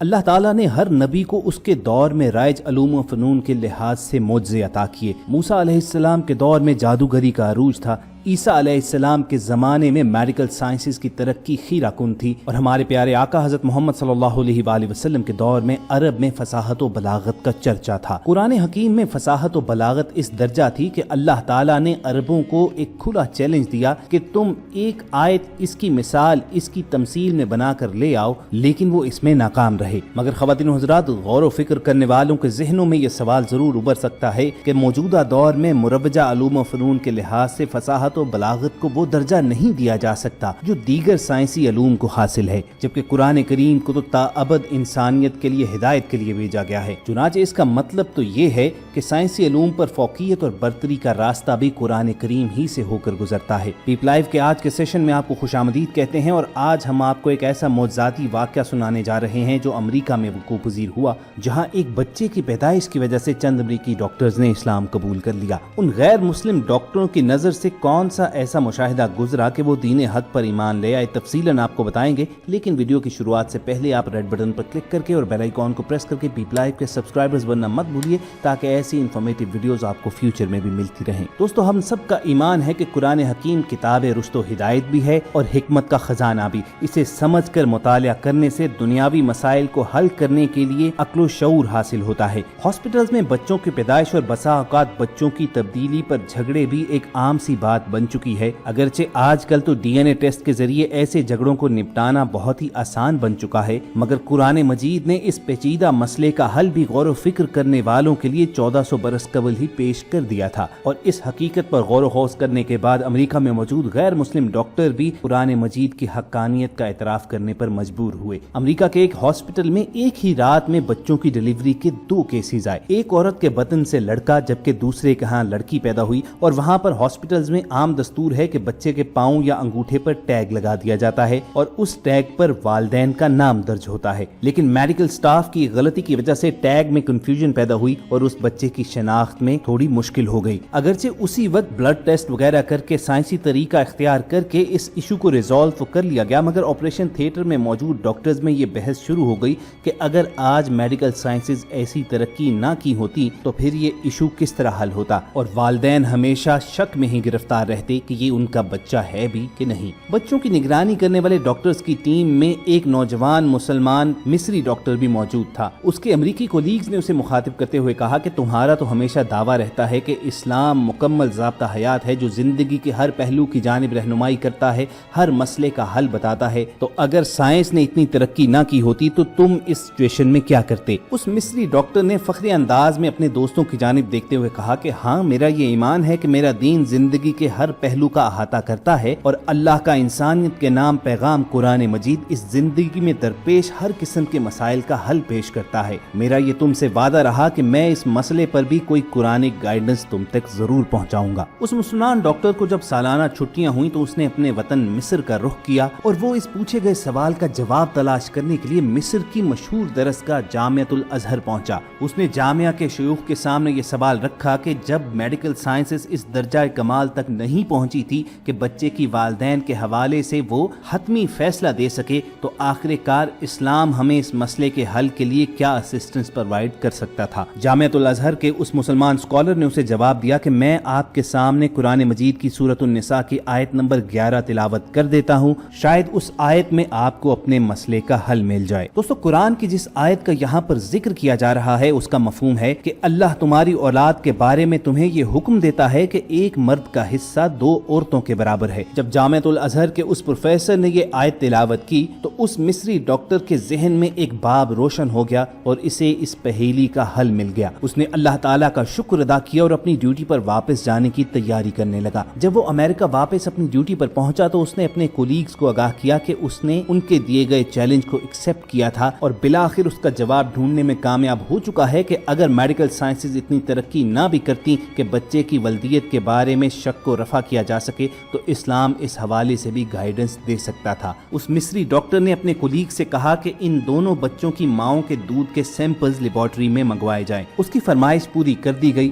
اللہ تعالیٰ نے ہر نبی کو اس کے دور میں رائج علوم و فنون کے لحاظ سے معجزے عطا کیے۔ موسیٰ علیہ السلام کے دور میں جادوگری کا عروج تھا، عیسیٰ علیہ السلام کے زمانے میں میڈیکل سائنسز کی ترقی خیرہ کن تھی، اور ہمارے پیارے آقا حضرت محمد صلی اللہ علیہ وآلہ وسلم کے دور میں عرب میں فصاحت و بلاغت کا چرچا تھا۔ قرآن حکیم میں فصاحت و بلاغت اس درجہ تھی کہ اللہ تعالیٰ نے عربوں کو ایک کھلا چیلنج دیا کہ تم ایک آیت اس کی مثال اس کی تمثیل میں بنا کر لے آؤ، لیکن وہ اس میں ناکام رہے۔ مگر خواتین و حضرات، غور و فکر کرنے والوں کے ذہنوں میں یہ سوال ضرور ابھر سکتا ہے کہ موجودہ دور میں مروجہ علوم و فنون کے لحاظ سے فصاحت و بلاغت کو وہ درجہ نہیں دیا جا سکتا جو دیگر سائنسی علوم کو حاصل ہے، جبکہ قرآن کریم کو تو تاابد انسانیت کے لیے ہدایت کے لیے بھیجا گیا ہے۔ چنانچہ اس کا مطلب تو یہ ہے کہ سائنسی علوم پر فوقیت اور برتری کا راستہ بھی قرآن کریم ہی سے ہو کر گزرتا ہے۔ پیپ لائیو کے آج کے سیشن میں آپ کو خوش آمدید کہتے ہیں، اور آج ہم آپ کو ایک ایسا معجزاتی واقعہ سنانے جا رہے ہیں جو امریکہ میں وقوع پذیر ہوا، جہاں ایک بچے کی پیدائش کی وجہ سے چند امریکی ڈاکٹرز نے اسلام قبول کر لیا۔ ان غیر مسلم ڈاکٹروں کی نظر سے کون سا ایسا مشاہدہ گزرا کہ وہ دین حق پر ایمان لے آئے، تفصیلاً آپ کو بتائیں گے، لیکن ویڈیو کی شروعات سے پہلے آپ ریڈ بٹن پر کلک کر کے اور بیل آئیکن کو پریس کر کے پیپ لائیو کے سبسکرائبرز بننا مت بھولیے، تاکہ ایسی انفارمیٹو ویڈیوز آپ کو فیوچر میں بھی ملتی رہیں۔ دوستو، ہم سب کا ایمان ہے کہ قرآن حکیم کتاب رشد و ہدایت بھی ہے اور حکمت کا خزانہ بھی۔ اسے سمجھ کر مطالعہ کرنے سے دنیاوی مسائل کو حل کرنے کے لیے عقل و شعور حاصل ہوتا ہے۔ ہاسپٹلز میں بچوں کی پیدائش اور بسا اوقات بچوں کی تبدیلی پر جھگڑے بھی ایک عام سی بات بن چکی ہے، اگرچہ آج کل تو ڈی این اے ٹیسٹ کے ذریعے ایسے جھگڑوں کو نپٹانا بہت ہی آسان بن چکا ہے، مگر قرآن مجید نے اس پیچیدہ مسئلے کا حل بھی غور و فکر کرنے والوں کے لیے 1400 برس قبل ہی پیش کر دیا تھا، اور اس حقیقت پر غور و خوض کرنے کے بعد امریکہ میں موجود غیر مسلم ڈاکٹر بھی قرآن مجید کی حقانیت کا اعتراف کرنے پر مجبور ہوئے۔ امریکہ کے ایک ہاسپٹل میں ایک ہی رات میں بچوں کی ڈیلیوری کے 2 کیسز آئے، ایک عورت کے بطن سے لڑکا جبکہ دوسرے کے ہاں لڑکی پیدا ہوئی، اور وہاں پر ہاسپٹلز میں عام دستور ہے کہ بچے کے پاؤں یا انگوٹھے پر ٹیگ لگا دیا جاتا ہے اور اس ٹیگ پر والدین کا نام درج ہوتا ہے، لیکن میڈیکل سٹاف کی غلطی کی وجہ سے ٹیگ میں کنفیوژن پیدا ہوئی اور اس بچے کی شناخت میں تھوڑی مشکل ہو گئی۔ اگرچہ اسی وقت بلڈ ٹیسٹ وغیرہ کر کے سائنسی طریقہ اختیار کر کے اس ایشو کو ریزالو کر لیا گیا، مگر آپریشن تھیٹر میں موجود ڈاکٹرز میں یہ بحث شروع ہو گئی کہ اگر آج میڈیکل سائنسز ایسی ترقی نہ کی ہوتی تو پھر یہ ایشو کس طرح حل ہوتا، اور والدین ہمیشہ شک میں ہی گرفتار رہتے کہ یہ ان کا بچہ ہے بھی کہ نہیں۔ بچوں کی نگرانی کرنے والے ڈاکٹرز کی ٹیم میں ایک نوجوان مسلمان مصری ڈاکٹر بھی موجود تھا۔ اس کے امریکی کولیگز نے اسے مخاطب کرتے ہوئے کہا کہ تمہارا تو ہمیشہ دعویٰ رہتا ہے کہ اسلام مکمل ضابطہ حیات ہے جو زندگی کے ہر پہلو کی جانب رہنمائی کرتا ہے، ہر مسئلے کا حل بتاتا ہے، تو اگر سائنس نے اتنی ترقی نہ کی ہوتی تو تم اس سچویشن میں کیا کرتے؟ اس مصری ڈاکٹر نے فخری انداز میں اپنے دوستوں کی جانب دیکھتے ہوئے کہا کہ ہاں، میرا یہ ایمان ہے کہ میرا دین زندگی کے ہر پہلو کا احاطہ کرتا ہے، اور اللہ کا انسانیت کے نام پیغام قرآن مجید اس زندگی میں درپیش ہر قسم کے مسائل کا حل پیش کرتا ہے۔ میرا یہ تم سے وعدہ رہا کہ میں اس مسئلے پر بھی کوئی قرآنک گائیڈنس تم تک ضرور پہنچاؤں گا۔ اس مسلمان ڈاکٹر کو جب سالانہ چھٹیاں ہوئیں تو اس نے اپنے وطن مصر کا رخ کیا، اور وہ اس پوچھے گئے سوال کا جواب تلاش کرنے کے لیے مصر کی مشہور درسگاہ جامعۃ الازہر پہنچا۔ اس نے جامعہ کے شیوخ کے سامنے یہ سوال رکھا کہ جب میڈیکل سائنسز اس درجہ کمال تک نہیں پہنچی تھی کہ بچے کی والدین کے حوالے سے وہ حتمی فیصلہ دے سکے، تو آخر کار اسلام ہمیں اس مسئلے کے حل کے لیے کیا اسسٹنس پرووائڈ کر سکتا تھا؟ جامعۃ الازہر کے اس مسلمان سکولر نے اسے جواب دیا کہ میں آپ کے سامنے قرآن مجید کی سورۃ النساء کی آیت نمبر 11 تلاوت کر دیتا ہوں، شاید اس آیت میں آپ کو اپنے مسئلے کا حل مل جائے۔ دوستو، قرآن کی جس آیت کا یہاں پر ذکر کیا جا رہا ہے اس کا مفہوم ہے کہ اللہ تمہاری اولاد کے بارے میں تمہیں یہ حکم دیتا ہے کہ ایک مرد کا حصہ 2 عورتوں کے برابر ہے۔ جب جامعۃ الازہر کے اس پروفیسر نے یہ آیت تلاوت کی تو اس مصری ڈاکٹر کے ذہن میں ایک باب روشن ہو گیا اور اسے اس پہیلی کا حل مل گیا۔ اس نے اللہ تعالیٰ کا شکر ادا کیا اور اپنی ڈیوٹی پر واپس جانے کی تیاری کرنے لگا۔ جب وہ امریکہ واپس اپنی ڈیوٹی پر پہنچا تو اس نے اپنے کولیگز کو آگاہ کیا کہ اس نے ان کے دیے گئے چیلنج کو ایکسپٹ کیا تھا اور بالآخر اس کا جواب ڈھونڈنے میں کامیاب ہو چکا ہے کہ اگر میڈیکل سائنسز اتنی ترقی نہ بھی کرتی کہ بچے کی ولدیت کے بارے میں شک کو رفع کیا جا سکے تو اسلام اس حوالے سے بھی گائیڈنس دے سکتا تھا۔ اس مصری ڈاکٹر نے اپنے کولیگ سے کہا کہ ان دونوں بچوں کی ماؤں کے دودھ کے سیمپلز لیبارٹری میں منگوائے جائیں۔ اس کی فرمائش پوری کر دی گئی۔